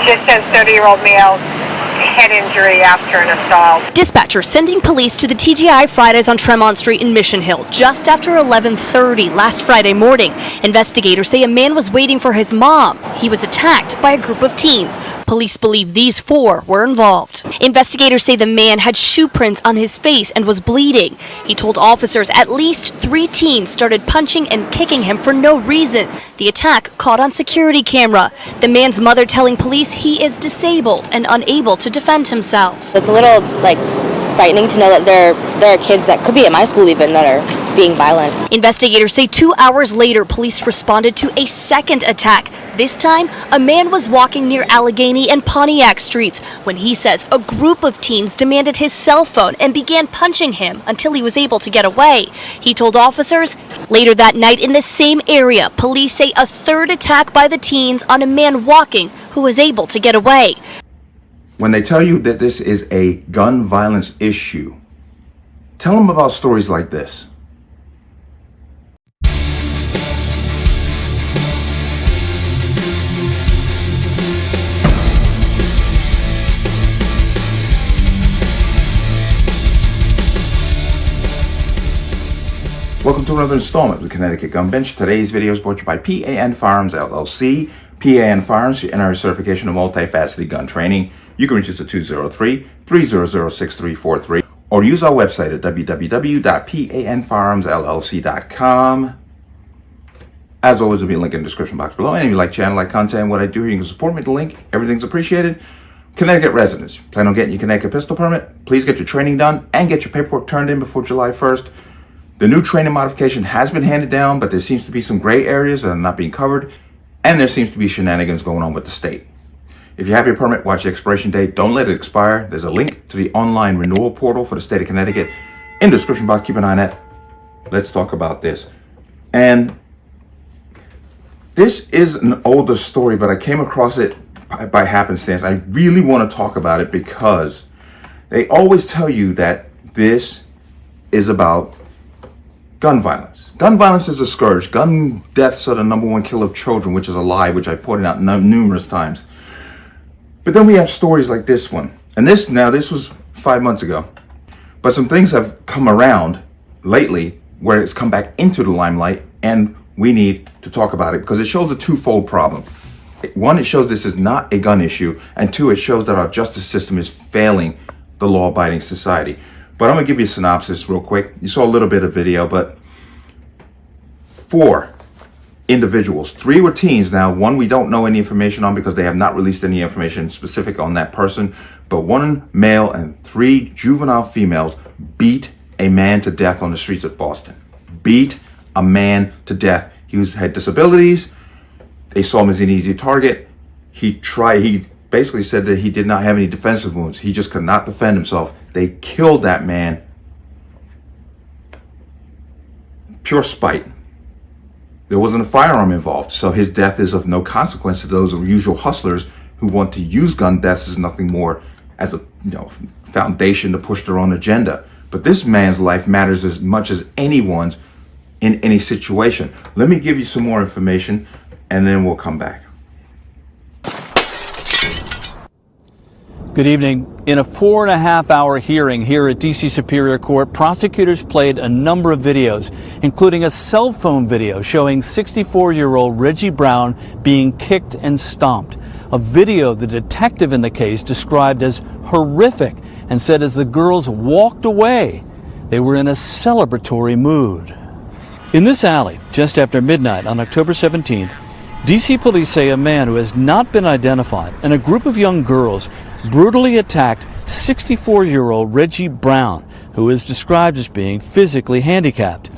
Just says 30-year-old male, head injury after an assault. Dispatcher sending police to the TGI Fridays on Tremont Street in Mission Hill just after 11:30 last Friday morning. Investigators say a man was waiting for his mom. He was attacked by a group of teens. Police believe these four were involved. Investigators say the man had shoe prints on his face and was bleeding. He told officers at least 3 teens started punching and kicking him for no reason. The attack caught on security camera. The man's mother telling police he is disabled and unable to defend himself. It's a little frightening to know that there are kids that could be at my school even that are being violent. Investigators say 2 hours later, police responded to a second attack. This time, a man was walking near Allegheny and Pontiac streets when he says a group of teens demanded his cell phone and began punching him until he was able to get away. He told officers later that night in the same area, police say a third attack by the teens on a man walking who was able to get away. When they tell you that this is a gun violence issue, tell them about stories like this. Welcome to another installment of the Connecticut Gun Bench. Today's video is brought to you by P.A.N. Firearms, LLC. P.A.N. Firearms, your NRA certification of multifaceted gun training. You can reach us at 203-300-6343 or use our website at www.panfirearmsllc.com. As always, there'll be a link in the description box below. And if you like channel, like content, what I do, you can support me with the link. Everything's appreciated. Connecticut residents, plan on getting your Connecticut pistol permit? Please get your training done and get your paperwork turned in before July 1st. The new training modification has been handed down, but there seems to be some gray areas that are not being covered, and there seems to be shenanigans going on with the state. If you have your permit, watch the expiration date. Don't let it expire. There's a link to the online renewal portal for the state of Connecticut in the description box. Keep an eye on that. Let's talk about this. And this is an older story, but I came across it by happenstance. I really want to talk about it because they always tell you that this is about gun violence. Gun violence is a scourge. Gun deaths are the #1 killer of children, which is a lie, which I've pointed out numerous times. But then we have stories like this one. And this was 5 months ago. But some things have come around lately where it's come back into the limelight, and we need to talk about it because it shows a twofold problem. One, it shows this is not a gun issue, and two, it shows that our justice system is failing the law-abiding society. But I'm gonna give you a synopsis real quick. You saw a little bit of video, but 4 individuals, 3 were teens. Now, 1 we don't know any information on because they have not released any information specific on that person, but 1 male and 3 juvenile females beat a man to death on the streets of Boston. Beat a man to death. He had disabilities. They saw him as an easy target. He basically said that he did not have any defensive wounds. He just could not defend himself. They killed that man. Pure spite. There wasn't a firearm involved, so his death is of no consequence to those usual hustlers who want to use gun deaths as nothing more as a foundation to push their own agenda. But this man's life matters as much as anyone's in any situation. Let me give you some more information, and then we'll come back. Good evening. In a 4.5-hour hearing here at D.C. Superior Court, prosecutors played a number of videos, including a cell phone video showing 64-year-old Reggie Brown being kicked and stomped. A video the detective in the case described as horrific and said as the girls walked away, they were in a celebratory mood. In this alley, just after midnight on October 17th, D.C. police say a man who has not been identified and a group of young girls brutally attacked 64-year-old Reggie Brown, who is described as being physically handicapped.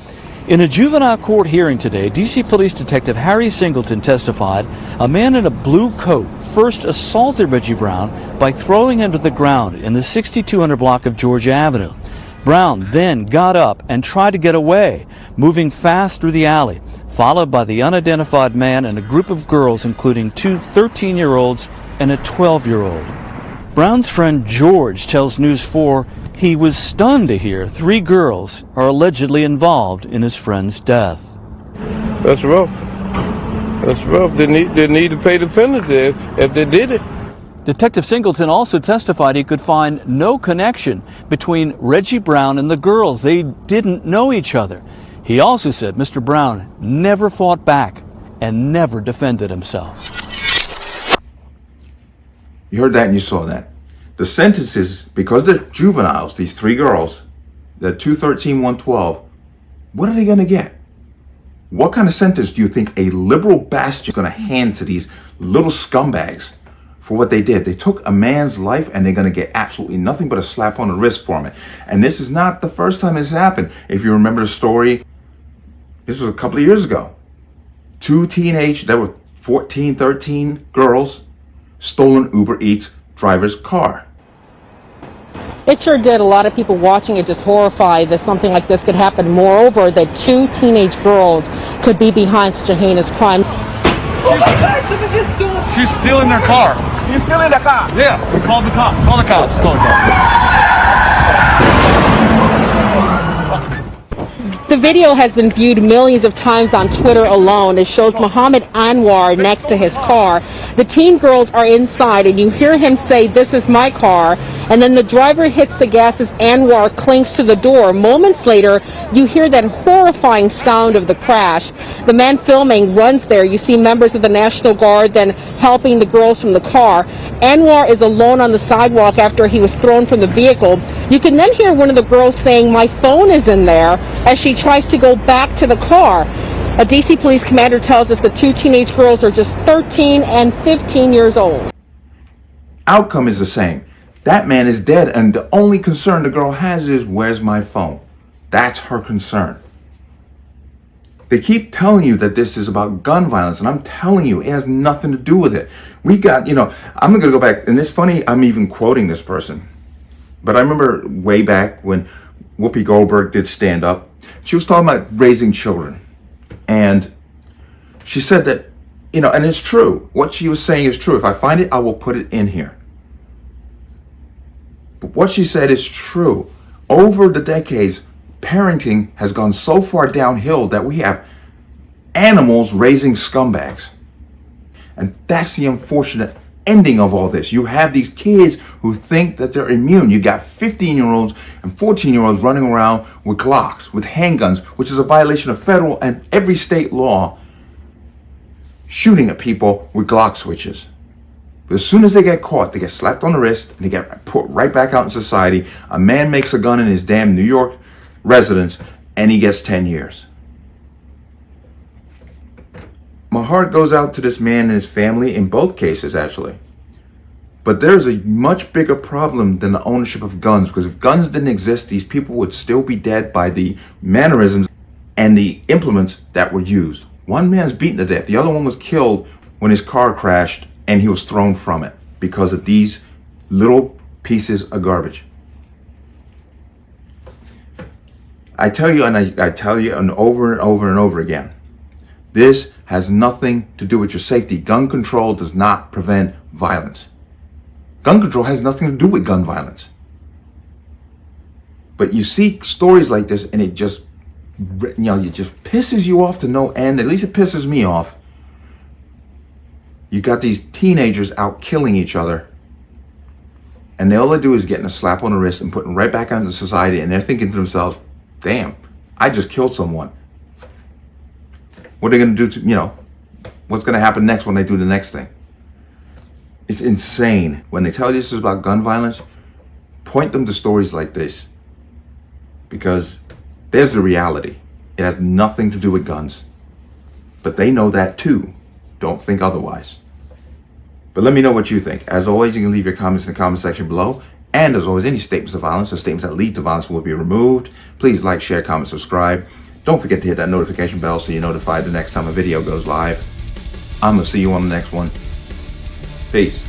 In a juvenile court hearing today, D.C. Police Detective Harry Singleton testified a man in a blue coat first assaulted Reggie Brown by throwing him to the ground in the 6200 block of Georgia Avenue. Brown then got up and tried to get away, moving fast through the alley, followed by the unidentified man and a group of girls, including 2 13-year-olds and a 12-year-old. Brown's friend George tells News 4 he was stunned to hear 3 girls are allegedly involved in his friend's death. That's rough. That's rough. They need to pay the penalty if they did it. Detective Singleton also testified he could find no connection between Reggie Brown and the girls. They didn't know each other. He also said Mr. Brown never fought back and never defended himself. You heard that and you saw that. The sentences, because they're juveniles, these three girls, they're 213, 112, what are they going to get? What kind of sentence do you think a liberal bastard is going to hand to these little scumbags for what they did? They took a man's life and they're going to get absolutely nothing but a slap on the wrist for it. And this is not the first time this happened. If you remember the story, this was a couple of years ago. There were 14, 13 girls, stolen Uber Eats driver's car. It sure did. A lot of people watching it just horrified that something like this could happen. Moreover, that two teenage girls could be behind such a heinous crime. Oh my God, she's stealing their car. You're stealing the car? Yeah, we called the cops. Call the cops. Call the cops. The video has been viewed millions of times on Twitter alone. It shows Muhammad Anwar next to his car. The teen girls are inside and you hear him say, "This is my car." And then the driver hits the gas as Anwar clings to the door. Moments later, you hear that horrifying sound of the crash. The man filming runs there. You see members of the National Guard then helping the girls from the car. Anwar is alone on the sidewalk after he was thrown from the vehicle. You can then hear one of the girls saying, "My phone is in there," as she tries to go back to the car. A DC police commander tells us the two teenage girls are just 13 and 15 years old. Outcome is the same. That man is dead, and the only concern the girl has is, where's my phone? That's her concern. They keep telling you that this is about gun violence, and I'm telling you, it has nothing to do with it. We got, I'm going to go back, and it's funny, I'm even quoting this person. But I remember way back when Whoopi Goldberg did stand up, she was talking about raising children. And she said that, and it's true. What she was saying is true. If I find it, I will put it in here. But what she said is true. Over the decades, parenting has gone so far downhill that we have animals raising scumbags. And that's the unfortunate ending of all this. You have these kids who think that they're immune. You got 15-year-olds and 14-year-olds running around with Glocks, with handguns, which is a violation of federal and every state law, shooting at people with Glock switches. But as soon as they get caught, they get slapped on the wrist and they get put right back out in society. A man makes a gun in his damn New York residence and he gets 10 years. My heart goes out to this man and his family in both cases, actually. But there's a much bigger problem than the ownership of guns, because if guns didn't exist, these people would still be dead by the mannerisms and the implements that were used. One man's beaten to death. The other one was killed when his car crashed and he was thrown from it because of these little pieces of garbage. I tell you, and I tell you and over and over and over again, this has nothing to do with your safety. Gun control does not prevent violence. Gun control has nothing to do with gun violence. But you see stories like this and it just, it just pisses you off to no end. At least it pisses me off. You got these teenagers out killing each other, and all they do is getting a slap on the wrist and putting right back out into society, and they're thinking to themselves, damn, I just killed someone. What are they going to do what's going to happen next when they do the next thing? It's insane. When they tell you this is about gun violence, point them to stories like this, because there's the reality. It has nothing to do with guns, but they know that too. Don't think otherwise. But let me know what you think. As always, you can leave your comments in the comment section below. And as always, any statements of violence or statements that lead to violence will be removed. Please like, share, comment, subscribe. Don't forget to hit that notification bell so you're notified the next time a video goes live. I'm going to see you on the next one. Peace.